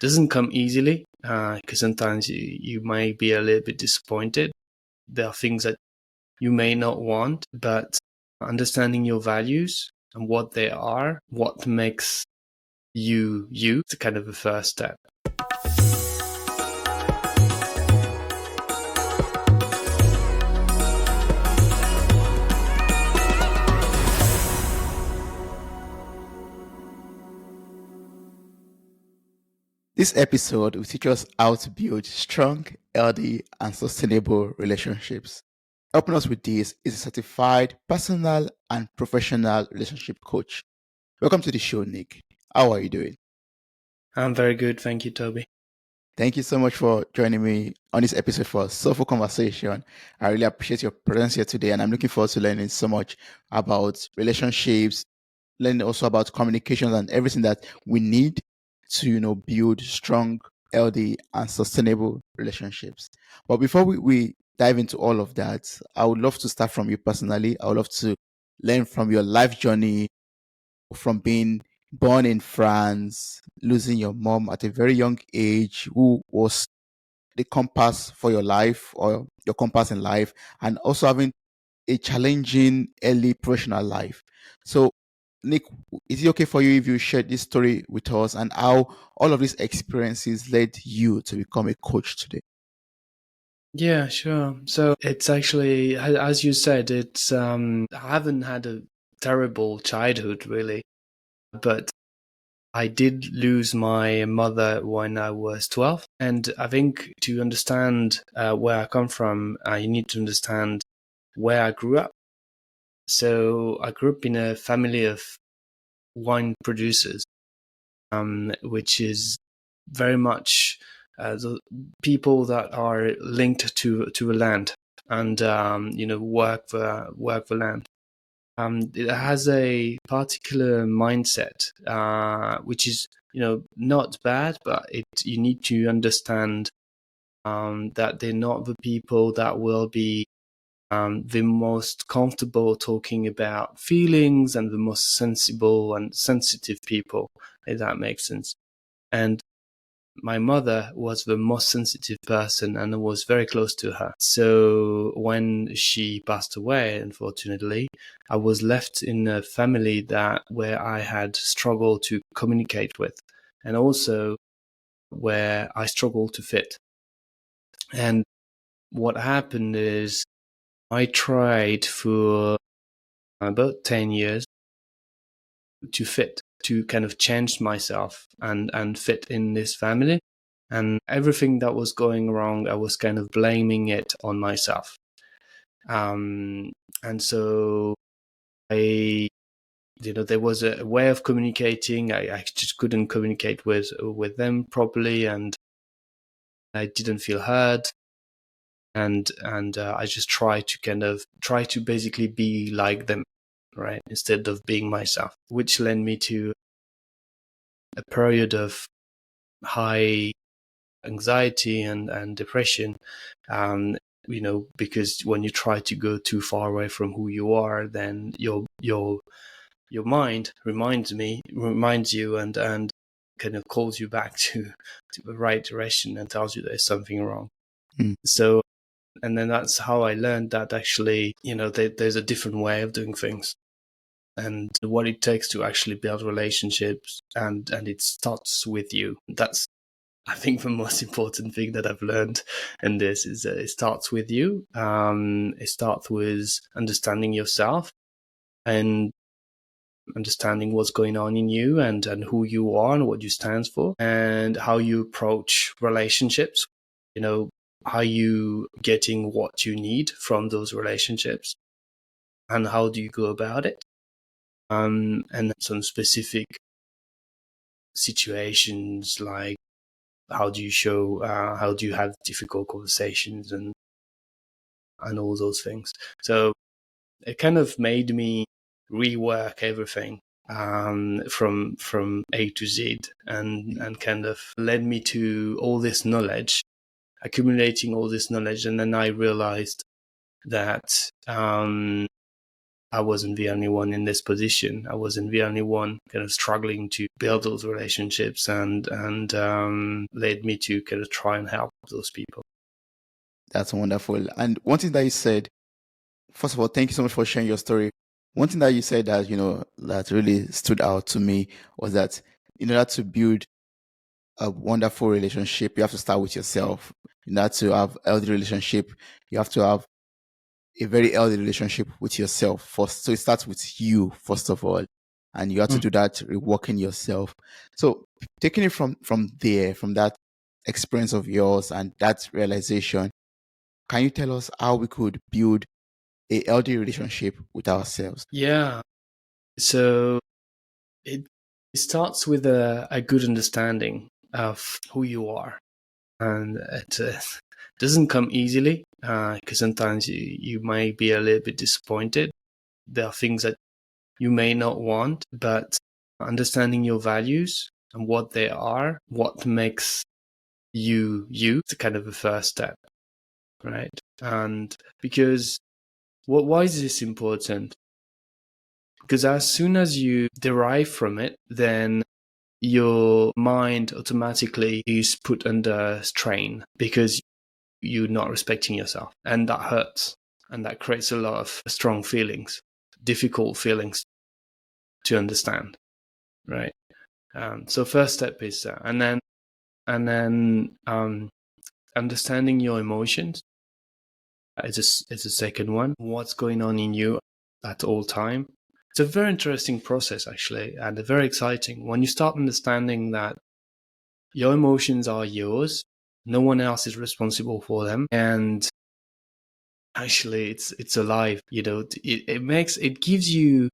doesn't come easily, because sometimes you might be a little bit disappointed. There are things that you may not want, but understanding your values and what they are, what makes you, is kind of the first step. This episode will teach us how to build strong, healthy, and sustainable relationships. Helping us with this is a certified personal and professional relationship coach. Welcome to the show, Nick. How are you doing? I'm very good. Thank you, Toby. Thank you so much for joining me on this episode for Soulful Conversation. I really appreciate your presence here today, and I'm looking forward to learning so much about relationships, learning also about communications and everything that we need to, build strong, healthy, and sustainable relationships. But before we dive into all of that, I would love to start from you personally. I would love to learn from your life journey, from being born in France, losing your mom at a very young age, who was the compass for your life or your compass in life, and also having a challenging early professional life. So, Nick, is it okay for you if you share this story with us and how all of these experiences led you to become a coach today? Yeah, sure. So it's actually, as you said, I haven't had a terrible childhood really, but I did lose my mother when I was 12. And I think to understand where I come from, you need to understand where I grew up. So I grew up in a family of wine producers, which is very much the people that are linked to a land and work the land. It has a particular mindset, which is not bad, but you need to understand that they're not the people that will be the most comfortable talking about feelings and the most sensible and sensitive people, if that makes sense. And my mother was the most sensitive person and I was very close to her. So when she passed away, unfortunately, I was left in a family where I had struggled to communicate with, and also where I struggled to fit. And what happened is I tried for about 10 years to fit, to kind of change myself and fit in this family. And everything that was going wrong, I was kind of blaming it on myself. And so there was a way of communicating. I just couldn't communicate with them properly, and I didn't feel heard. And I just tried to basically be like them, right, instead of being myself, which led me to a period of high anxiety and depression, because when you try to go too far away from who you are, then your mind reminds you and kind of calls you back to the right direction and tells you there's something wrong. So, and then that's how I learned that actually, there's a different way of doing things, and what it takes to actually build relationships, and it starts with you. That's, I think, the most important thing that I've learned in this is that it starts with you. It starts with understanding yourself and understanding what's going on in you and who you are and what you stand for and how you approach relationships. How you getting what you need from those relationships and how do you go about it. And some specific situations like how do you have difficult conversations and all those things. So it kind of made me rework everything from A to Z, and kind of led me to all this knowledge, accumulating all this knowledge. And then I realized that I wasn't the only one in this position. I wasn't the only one kind of struggling to build those relationships, and led me to kind of try and help those people. That's wonderful. And one thing that you said, first of all, thank you so much for sharing your story. One thing that you said that, that really stood out to me was that in order to build a wonderful relationship, you have to start with yourself. In order to have a healthy relationship, you have to have a very healthy relationship with yourself first. So it starts with you, first of all. And you have to do that, reworking yourself. So taking it from there, from that experience of yours and that realization, can you tell us how we could build a healthy relationship with ourselves? Yeah. So it starts with a good understanding of who you are. And it doesn't come easily, because sometimes you may be a little bit disappointed. There are things that you may not want, but understanding your values and what they are, what makes you, is kind of the first step, right? And because why is this important? Because as soon as you derive from it, then your mind automatically is put under strain because you're not respecting yourself. And that hurts. And that creates a lot of strong feelings, difficult feelings to understand, right? So first step is that. And then understanding your emotions is a second one. What's going on in you at all time. It's a very interesting process, actually, and very exciting. When you start understanding that your emotions are yours, no one else is responsible for them, and actually it's alive. It gives you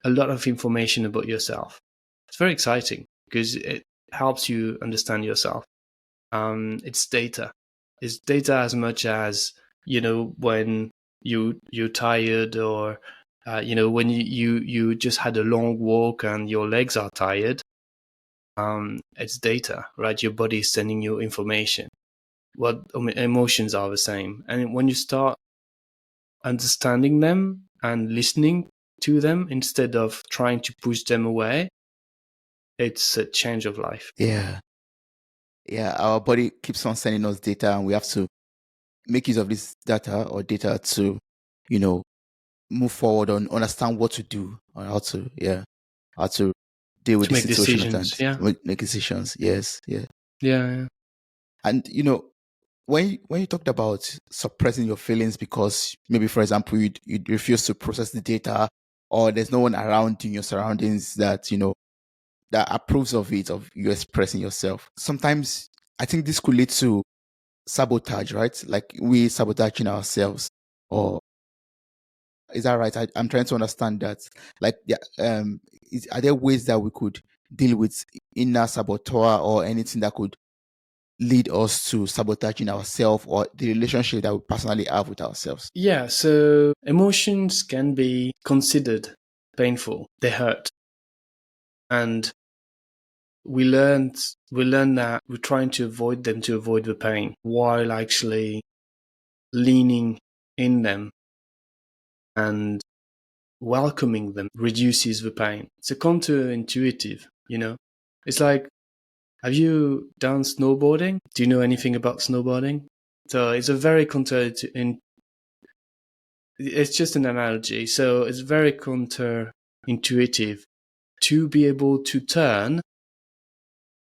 a lot of information about yourself. It's very exciting because it helps you understand yourself. It's data. It's data as much as, when you're tired, or when you just had a long walk and your legs are tired. It's data, right? Your body is sending you information. What emotions are the same, and when you start understanding them and listening to them instead of trying to push them away, it's a change of life. Yeah. Yeah. Our body keeps on sending us data, and we have to make use of this data to, move forward on understand what to do or how to deal with To the make situation and decisions. Yeah. make decisions. Yes. Yeah. Yeah. And when you talked about suppressing your feelings because maybe, for example, you refuse to process the data, or there's no one around in your surroundings that that approves of it, of you expressing yourself. Sometimes I think this could lead to sabotage, right? Like we sabotaging ourselves, or is that right? I'm trying to understand that. Like, yeah, are there ways that we could deal with inner saboteur or anything that could lead us to sabotaging ourselves or the relationship that we personally have with ourselves? Yeah, so emotions can be considered painful. They hurt. And we learn that we're trying to avoid them to avoid the pain, while actually leaning in them and welcoming them reduces the pain. It's a counterintuitive. It's like, have you done snowboarding? Do you know anything about snowboarding? So it's a very it's just an analogy. So it's very counterintuitive to be able to turn.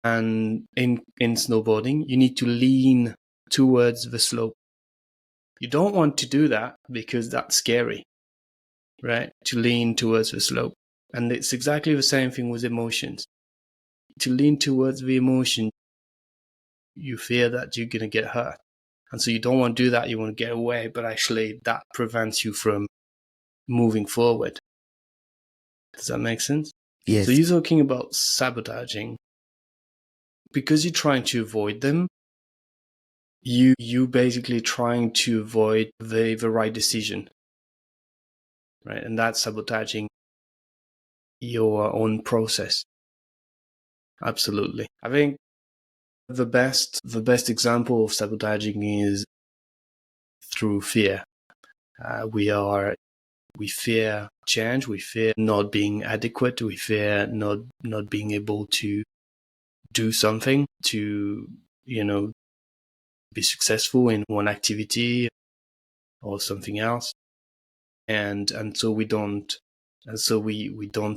And in snowboarding, you need to lean towards the slope. You don't want to do that because that's scary, right? To lean towards the slope. And it's exactly the same thing with emotions. To lean towards the emotion, you fear that you're going to get hurt. And so you don't want to do that. You want to get away, but actually that prevents you from moving forward. Does that make sense? So Yes. you're talking about sabotaging. Because you're trying to avoid them, you basically trying to avoid the right decision, right? And that's sabotaging your own process. Absolutely. I think the best example of sabotaging is through fear. We are We fear change. We fear not being adequate. We fear not being able to do something to, be successful in one activity or something else. And so we don't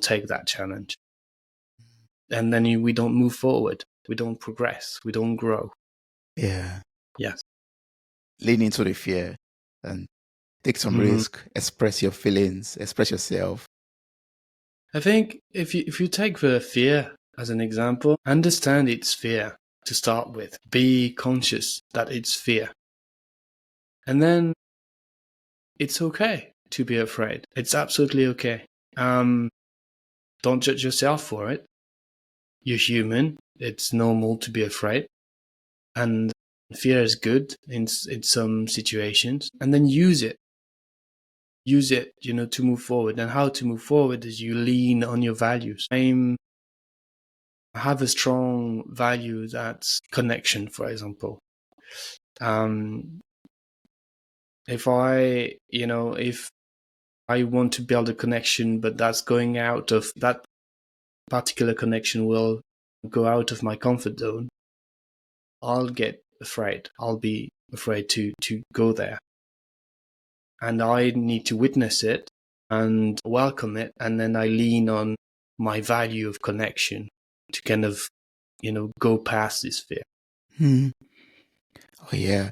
take that challenge. And then we don't move forward. We don't progress. We don't grow. Yeah. Yes. Lean into the fear and take some risk, express your feelings, express yourself. I think if you take the fear as an example, understand it's fear to start with. Be conscious that it's fear. And then it's okay to be afraid. It's absolutely okay. Don't judge yourself for it. You're human. It's normal to be afraid. And fear is good in some situations. And then use it. Use it, to move forward. And how to move forward is you lean on your values. I have a strong value that's connection, for example. If I want to build a connection, but that's going out of that particular connection will go out of my comfort zone, I'll get afraid. I'll be afraid to go there. And I need to witness it and welcome it. And then I lean on my value of connection to kind of, go past this fear. Oh, yeah.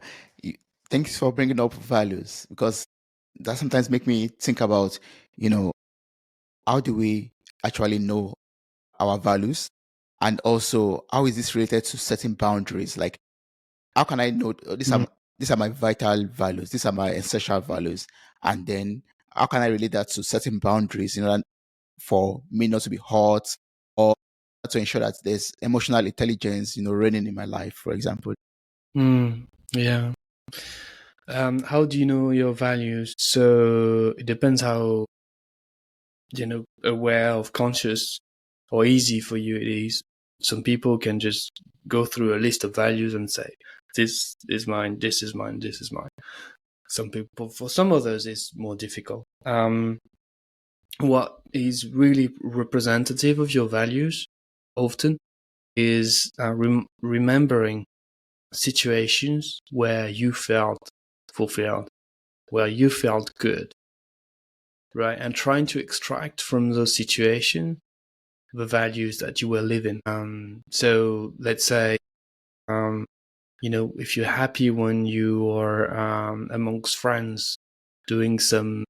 Thanks for bringing up values, because that sometimes make me think about, how do we actually know our values? And also, how is this related to setting boundaries? Like, how can I know these are my vital values, these are my essential values, and then how can I relate that to setting boundaries? For me not to be hurt, or to ensure that there's emotional intelligence, reigning in my life, for example. Yeah. How do you know your values? So it depends how, aware of conscious or easy for you it is. Some people can just go through a list of values and say, this is mine, this is mine, this is mine. For some others, it's more difficult. What is really representative of your values often is remembering situations where you felt fulfilled, where you felt good, right? And trying to extract from those situations the values that you were living. So let's say, if you're happy when you are amongst friends doing some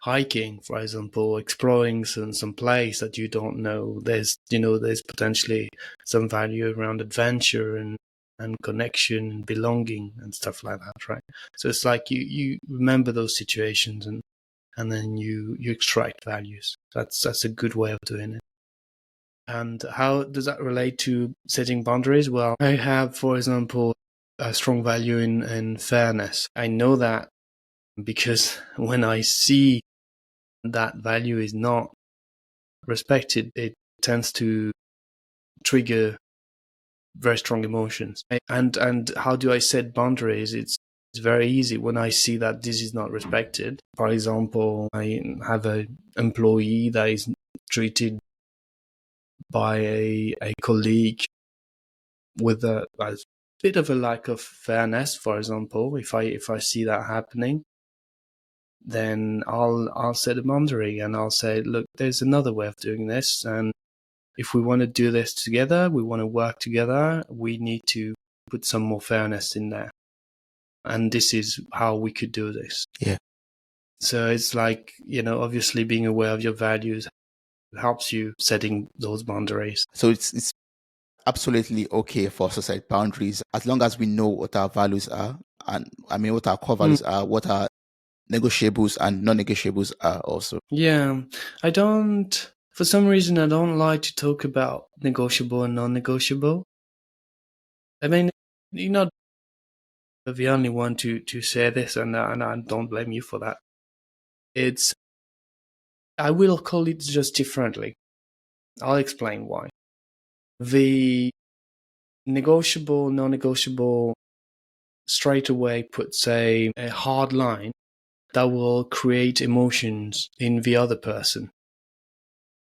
hiking, for example, exploring some place that you don't know, there's potentially some value around adventure and connection and belonging and stuff like that, right? So it's like you remember those situations and then you extract values. That's a good way of doing it. And how does that relate to setting boundaries? Well, I have, for example, a strong value in fairness. I know that because when I see that value is not respected, it tends to trigger very strong emotions. And how do I set boundaries? It's very easy. When I see that this is not respected, for example, I have an employee that is treated by a colleague with a bit of a lack of fairness, for example. If I see that happening, then I'll set a boundary and I'll say, look, there's another way of doing this, and if we want to do this together, we want to work together, we need to put some more fairness in there. And this is how we could do this. Yeah. So it's like, obviously being aware of your values helps you setting those boundaries. So it's absolutely okay for us to set boundaries as long as we know what our values are, and what our core values are, what our negotiables and non-negotiables are also. Yeah, for some reason, I don't like to talk about negotiable and non-negotiable. I mean, you're not the only one to say this, and I don't blame you for that. I will call it just differently. I'll explain why. The negotiable, non-negotiable straight away puts a hard line that will create emotions in the other person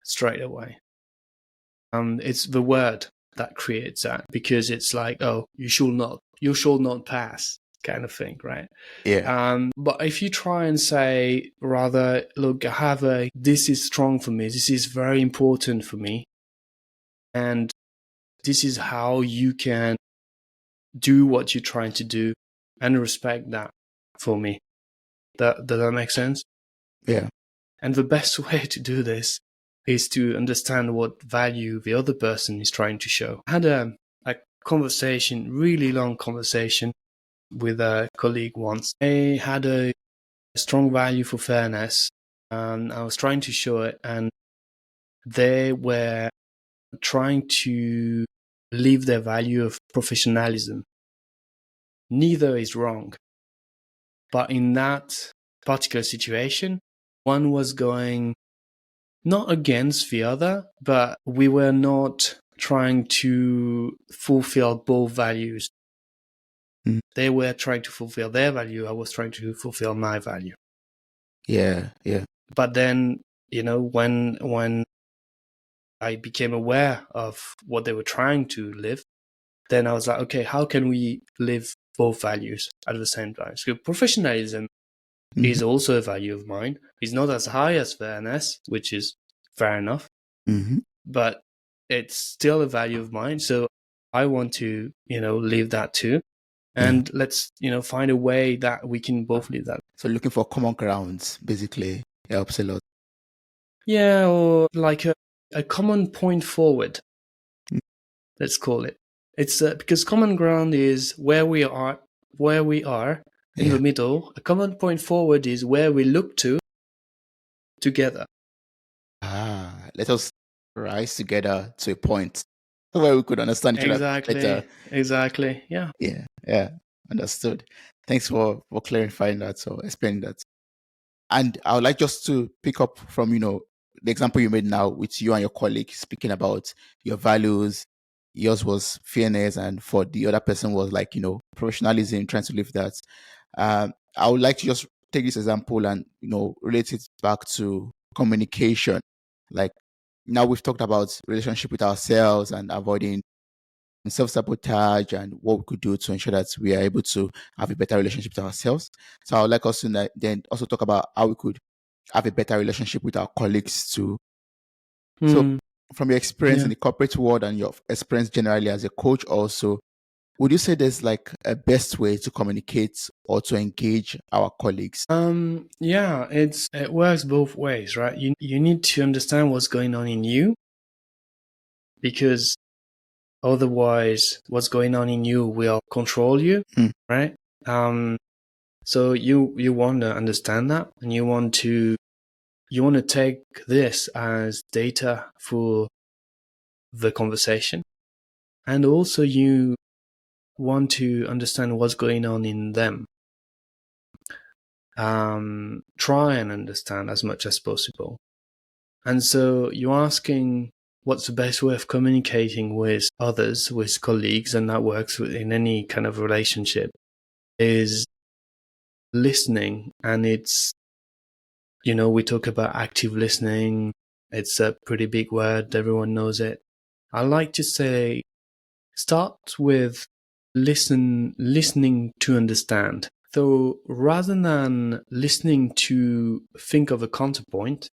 straight away. It's the word that creates that, because it's like, oh, you shall not pass, kind of thing, right? Yeah. But if you try and say rather, look, this is strong for me, this is very important for me, and this is how you can do what you're trying to do, and respect that for me. Does that make sense? Yeah. And the best way to do this is to understand what value the other person is trying to show. I had a conversation, really long conversation, with a colleague once. They had a strong value for fairness, and I was trying to show it, and they were trying to live their value of professionalism. Neither is wrong, but in that particular situation, one was going not against the other, but we were not trying to fulfill both values. Mm. They were trying to fulfill their value. I was trying to fulfill my value. Yeah. Yeah. But then, when I became aware of what they were trying to live, then I was like, okay, how can we live both values at the same time? So professionalism is also a value of mine. It's not as high as fairness, which is fair enough, but it's still a value of mine. So I want to, live that too. And let's, find a way that we can both live that. So looking for common grounds basically helps a lot. Yeah, or like a common point forward, let's call it. It's because common ground is where we are in the middle. A common point forward is where we look to together. Let us rise together to a point where we could understand each other better. Exactly. Yeah. Yeah. Understood. Thanks for clarifying that, so explaining that. And I would like just to pick up from, the example you made now with you and your colleague speaking about your values. Yours was fairness, and for the other person was like, professionalism, trying to live that. I would like to just take this example and, relate it back to communication. Like now we've talked about relationship with ourselves and avoiding self-sabotage and what we could do to ensure that we are able to have a better relationship with ourselves. So I would like us to then also talk about how we could have a better relationship with our colleagues too. So from your experience in the corporate world and your experience generally as a coach also, would you say there's like a best way to communicate or to engage our colleagues? Yeah, it works both ways, right? You need to understand what's going on in you, because otherwise what's going on in you will control you, right? So you want to understand that, and you want to take this as data for the conversation, and also you want to understand what's going on in them. Try and understand as much as possible. And so you're asking what's the best way of communicating with others, with colleagues, and that works in any kind of relationship, is listening. And it's, we talk about active listening. It's a pretty big word. Everyone knows it. I like to say, start with listening to understand. So rather than listening to think of a counterpoint,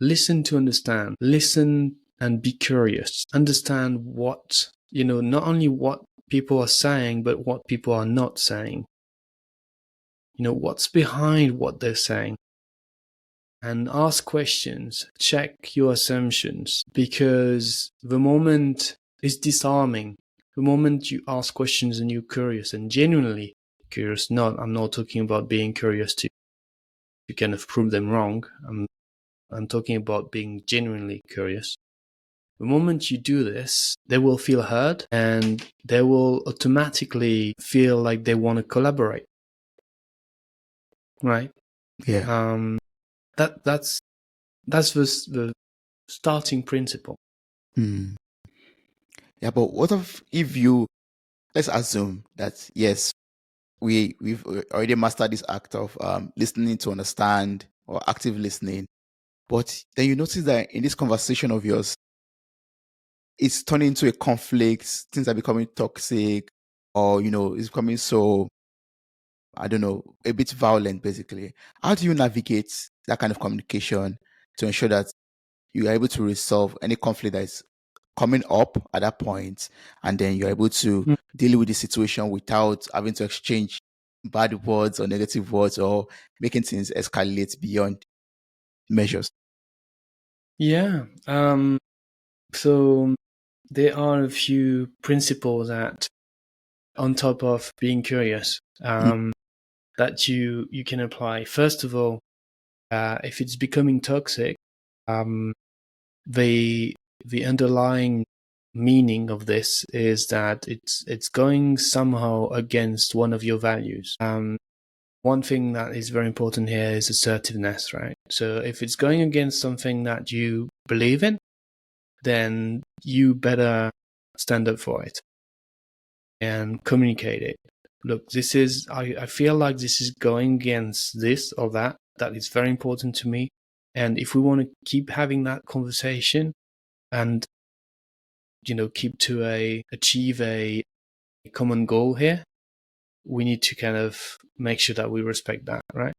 listen to understand. Listen and be curious. Understand what, not only what people are saying, but what people are not saying. What's behind what they're saying. And ask questions. Check your assumptions, because the moment is disarming. The moment you ask questions and you're curious and genuinely curious, I'm not talking about being curious to kind of prove them wrong. I'm talking about being genuinely curious. The moment you do this, they will feel heard, and they will automatically feel like they want to collaborate. Right? Yeah. That's the starting principle. Yeah, but what if let's assume that yes, we've already mastered this act of listening to understand, or active listening. But then you notice that in this conversation of yours, it's turning into a conflict. Things are becoming toxic, or it's becoming so, I don't know, a bit violent. Basically, how do you navigate that kind of communication to ensure that you are able to resolve any conflict that is coming up at that point, and then you're able to Mm. deal with the situation without having to exchange bad words or negative words, or making things escalate beyond measures? Yeah. So there are a few principles that, on top of being curious, Mm. that you can apply. First of all, if it's becoming toxic, um, the the underlying meaning of this is that it's going somehow against one of your values. One thing that is very important here is assertiveness, right? So if it's going against something that you believe in, then you better stand up for it and communicate it. Look, I feel like this is going against this or that. That is very important to me. And if we want to keep having that conversation and, achieve a common goal here, we need to kind of make sure that we respect that, right?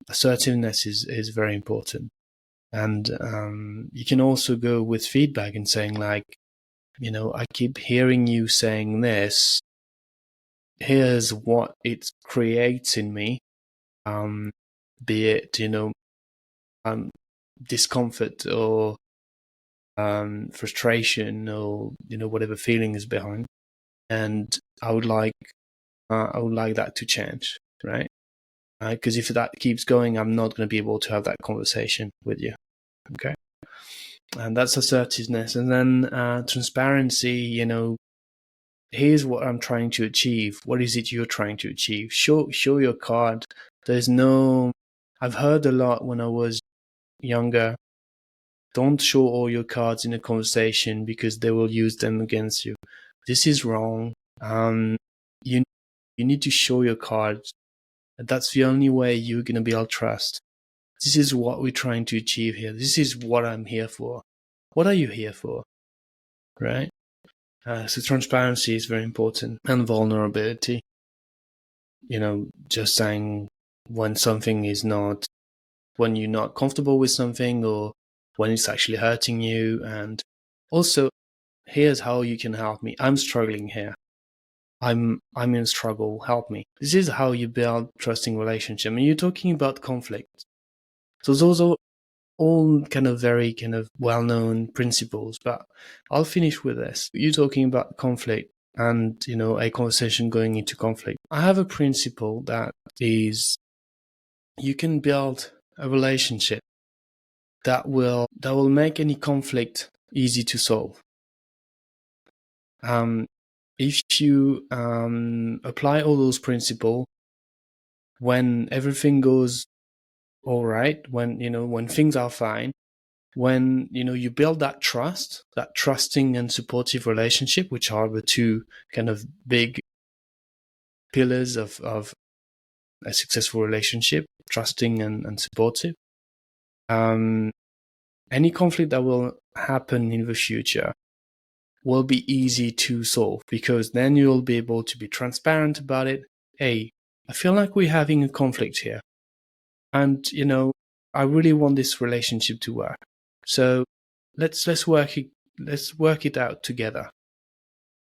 Assertiveness is very important. And you can also go with feedback and saying, like, I keep hearing you saying this. Here's what it creates in me. Be it, discomfort or frustration, or whatever feeling is behind. And I would like that to change, right? Because if that keeps going, I'm not going to be able to have that conversation with you. Okay. And that's assertiveness. And then transparency, here's what I'm trying to achieve. What is it you're trying to achieve? Show your card. I've heard a lot when I was younger, don't show all your cards in a conversation because they will use them against you. This is wrong. You need to show your cards. That's the only way you're going to build trust. This is what we're trying to achieve here. This is what I'm here for. What are you here for? Right? So transparency is very important, and vulnerability. Just saying when something is not, when you're not comfortable with something, or when it's actually hurting you. And also, here's how you can help me. I'm struggling here. I'm in struggle. Help me. This is how you build trusting relationship. And you're talking about conflict. So those are all kind of very kind of well-known principles, but I'll finish with this. You're talking about conflict and, a conversation going into conflict. I have a principle that is, you can build a relationship that will make any conflict easy to solve. If you apply all those principles, when everything goes all right, when things are fine, when you build that trust, that trusting and supportive relationship, which are the two kind of big pillars of a successful relationship, trusting and supportive. Any conflict that will happen in the future will be easy to solve, because then you'll be able to be transparent about it. Hey, I feel like we're having a conflict here, and I really want this relationship to work. So let's work it out together.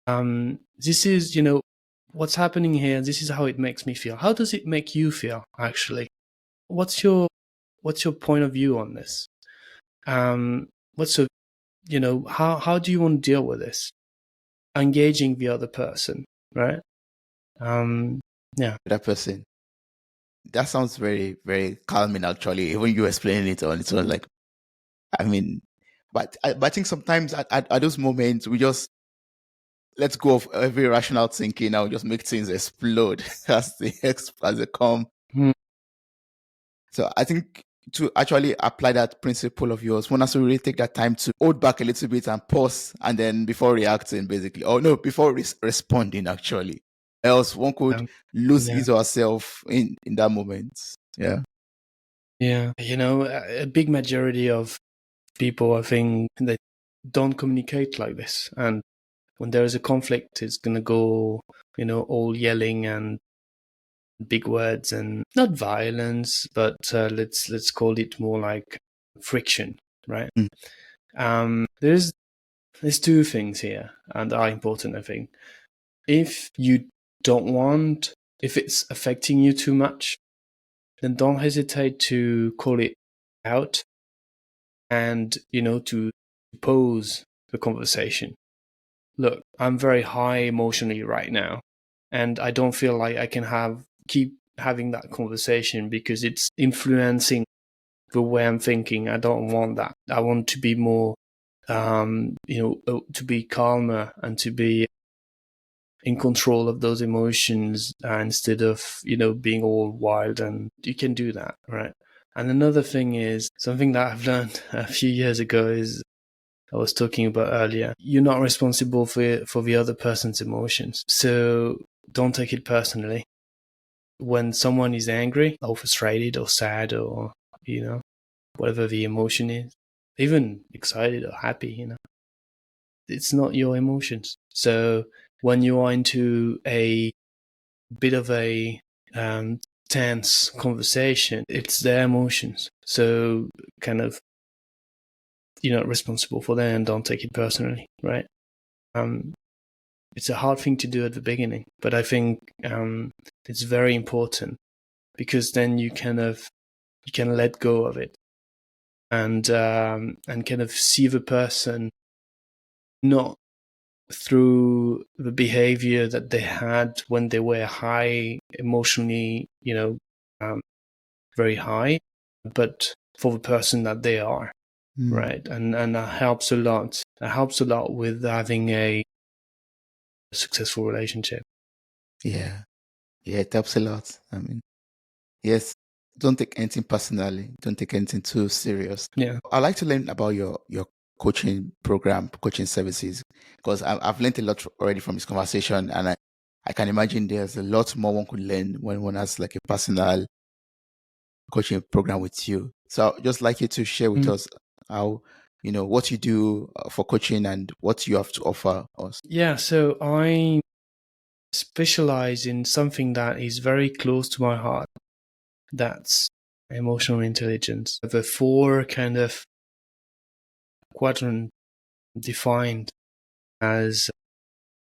This is what's happening here. This is how it makes me feel. How does it make you feel, actually? What's your point of view on this? What's a how do you want to deal with this? Engaging the other person, right? Yeah. That person. That sounds very, very calming, actually. Even you explaining it on its own, like, I mean, but I think sometimes at those moments, we just let go of every rational thinking now, just make things explode as they come. Hmm. So I think to actually apply that principle of yours, one has to really take that time to hold back a little bit and pause, and then before reacting, basically, or no, before responding, actually. else one could lose yeah, his or herself in that moment. Yeah. yeah. A big majority of people, I think, they don't communicate like this, and when there is a conflict, it's gonna go, all yelling and big words, and not violence, but let's call it more like friction, right? Mm. There's two things here, and are important, I think. If you don't want, if it's affecting you too much, then don't hesitate to call it out, and to pose the conversation. Look, I'm very high emotionally right now, and I don't feel like I can keep having that conversation because it's influencing the way I'm thinking. I don't want that. I want to be more, to be calmer and to be in control of those emotions, instead of, being all wild. And you can do that, right? And another thing is something that I've learned a few years ago is I was talking about earlier. You're not responsible for the other person's emotions. So don't take it personally. When someone is angry or frustrated or sad or, whatever the emotion is, even excited or happy, it's not your emotions. So when you are into a bit of a tense conversation, it's their emotions. So kind of, you're not responsible for them, and don't take it personally, right? It's a hard thing to do at the beginning, but I think it's very important, because then you can let go of it, and kind of see the person not through the behavior that they had when they were high emotionally, very high, but for the person that they are, right? And that helps a lot. That helps a lot with having a successful relationship. Yeah. Yeah, it helps a lot. I mean, yes, don't take anything personally. Don't take anything too serious. Yeah. I'd like to learn about your coaching program, coaching services, because I've learned a lot already from this conversation, and I can imagine there's a lot more one could learn when one has like a personal coaching program with you. So I'd just like you to share with us how, what you do for coaching and what you have to offer us. Yeah. So I specialize in something that is very close to my heart. That's emotional intelligence. The four kind of quadrant defined as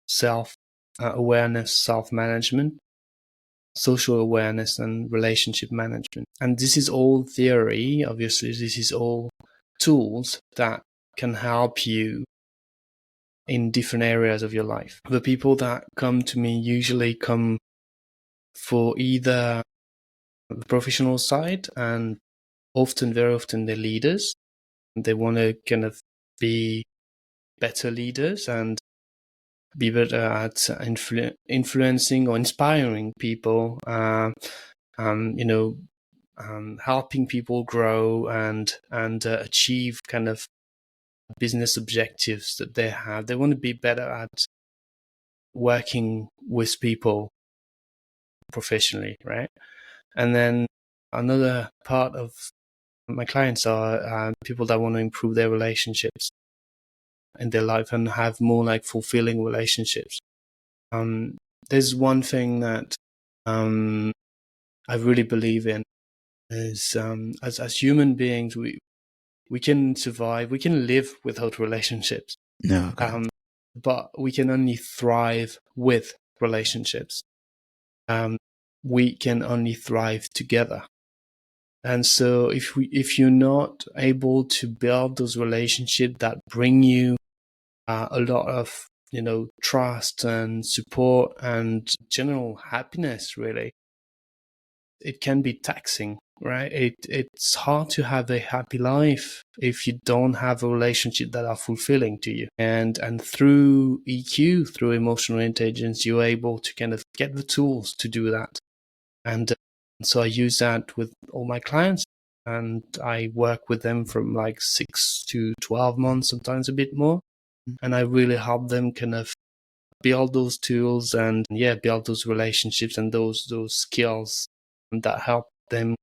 self awareness, self management, social awareness, and relationship management. And this is all theory. Obviously, this is all tools that can help you in different areas of your life. The people that come to me usually come for either the professional side, and very often they're leaders. They want to kind of be better leaders and be better at influencing or inspiring people, helping people grow and achieve kind of business objectives that they have. They want to be better at working with people professionally, right? And then another part of my clients are people that want to improve their relationships in their life and have more like fulfilling relationships. There's one thing that I really believe in is as human beings, we can survive, we can live without relationships. No, okay. But we can only thrive with relationships. We can only thrive together. And so if you're not able to build those relationships that bring you a lot of, trust and support and general happiness, really, it can be taxing, right? It's hard to have a happy life if you don't have a relationship that are fulfilling to you. And through EQ, through emotional intelligence, you're able to kind of get the tools to do that. And so I use that with all my clients, and I work with them from like 6 to 12 months, sometimes a bit more. And I really help them kind of build those tools and build those relationships and those skills that help them,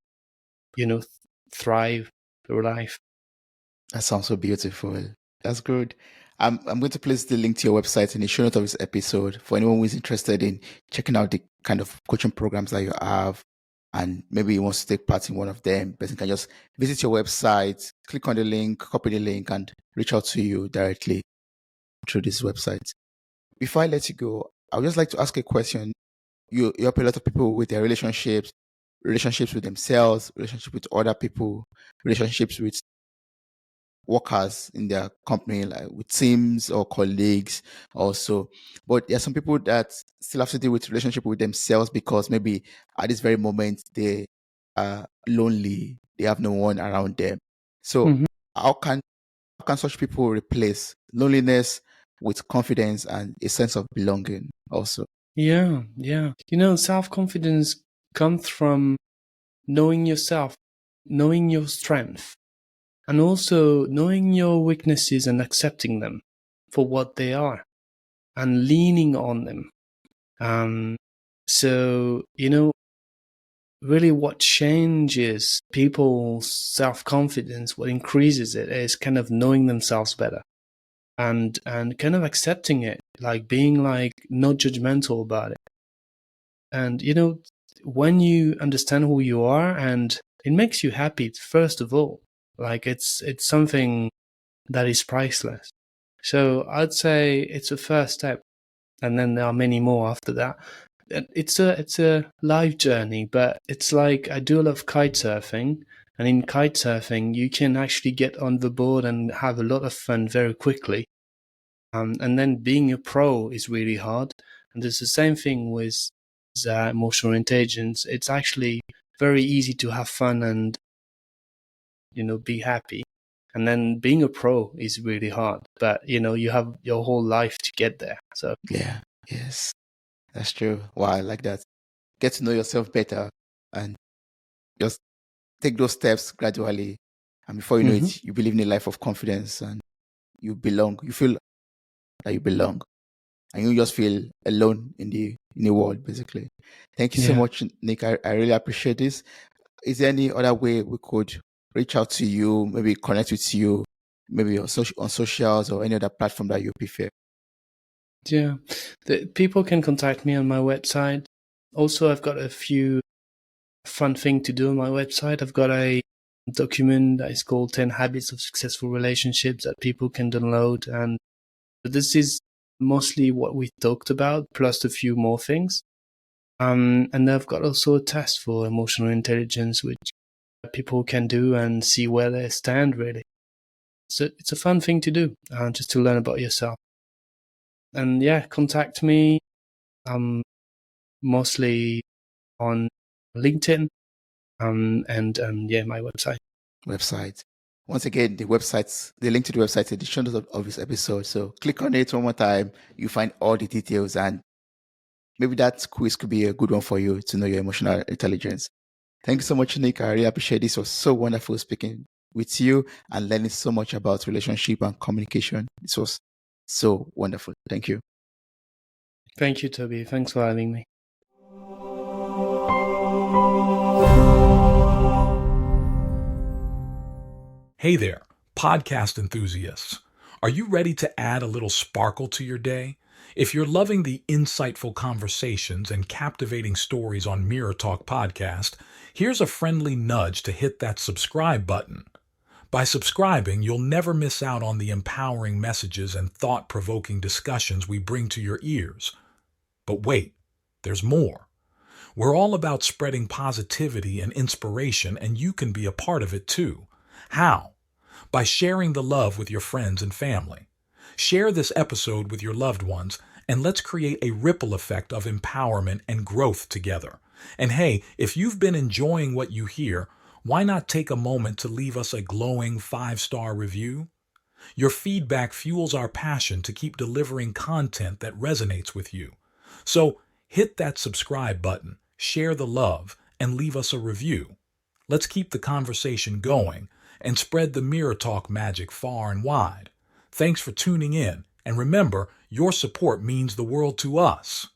thrive through life. That sounds so beautiful. That's good. I'm going to place the link to your website in the show notes of this episode for anyone who is interested in checking out the kind of coaching programs that you have, and maybe he wants to take part in one of them. Person can just visit your website, click on the link, copy the link, and reach out to you directly through this website. Before I let you go, I would just like to ask a question. You help a lot of people with their relationships with themselves, relationships with other people, relationships with workers in their company, like with teams or colleagues also. But there are some people that still have to deal with relationship with themselves because maybe at this very moment they are lonely, they have no one around them. So Mm-hmm. how can such people replace loneliness with confidence and a sense of belonging also? Yeah. Self-confidence comes from knowing yourself, knowing your strength, and also knowing your weaknesses and accepting them for what they are and leaning on them. So, really what changes people's self-confidence, what increases it, is kind of knowing themselves better and kind of accepting it, like being like not judgmental about it. And, when you understand who you are, and it makes you happy, first of all, like it's something that is priceless. So I'd say it's a first step, and then there are many more after that. It's a life journey, but it's like I do a lot of kite surfing, and in kite surfing you can actually get on the board and have a lot of fun very quickly. And then being a pro is really hard, and it's the same thing with emotional intelligence. It's actually very easy to have fun and be happy. And then being a pro is really hard, but you have your whole life to get there. So Yeah, yes, that's true. Wow, I like that. Get to know yourself better and just take those steps gradually. And before you know mm-hmm. it, you believe in a life of confidence and you belong. You feel that you belong. And you just feel alone in the world, basically. Thank you so Yeah. much, Nick. I really appreciate this. Is there any other way we could reach out to you, maybe connect with you, maybe on socials or any other platform that you prefer? Yeah, people can contact me on my website. Also, I've got a few fun things to do on my website. I've got a document that is called 10 Habits of Successful Relationships that people can download. And this is mostly what we talked about, plus a few more things. And I've got also a test for emotional intelligence, which people can do and see where they stand, really. So it's a fun thing to do, just to learn about yourself. And contact me. Mostly on LinkedIn, and my website. Website. Once again, the link to the website is in the show notes of this episode. So click on it one more time. You find all the details, and maybe that quiz could be a good one for you to know your emotional intelligence. Thank you so much, Nick. I really appreciate this. It was so wonderful speaking with you and learning so much about relationship and communication. This was so wonderful. Thank you. Thank you, Toby. Thanks for having me. Hey there, podcast enthusiasts. Are you ready to add a little sparkle to your day? If you're loving the insightful conversations and captivating stories on Mirror Talk Podcast, here's a friendly nudge to hit that subscribe button. By subscribing, you'll never miss out on the empowering messages and thought-provoking discussions we bring to your ears. But wait, there's more. We're all about spreading positivity and inspiration, and you can be a part of it too. How? By sharing the love with your friends and family. Share this episode with your loved ones, and let's create a ripple effect of empowerment and growth together. And hey, if you've been enjoying what you hear, why not take a moment to leave us a glowing 5-star review? Your feedback fuels our passion to keep delivering content that resonates with you. So hit that subscribe button, share the love, and leave us a review. Let's keep the conversation going and spread the Mirror Talk magic far and wide. Thanks for tuning in, and remember, Your support means the world to us.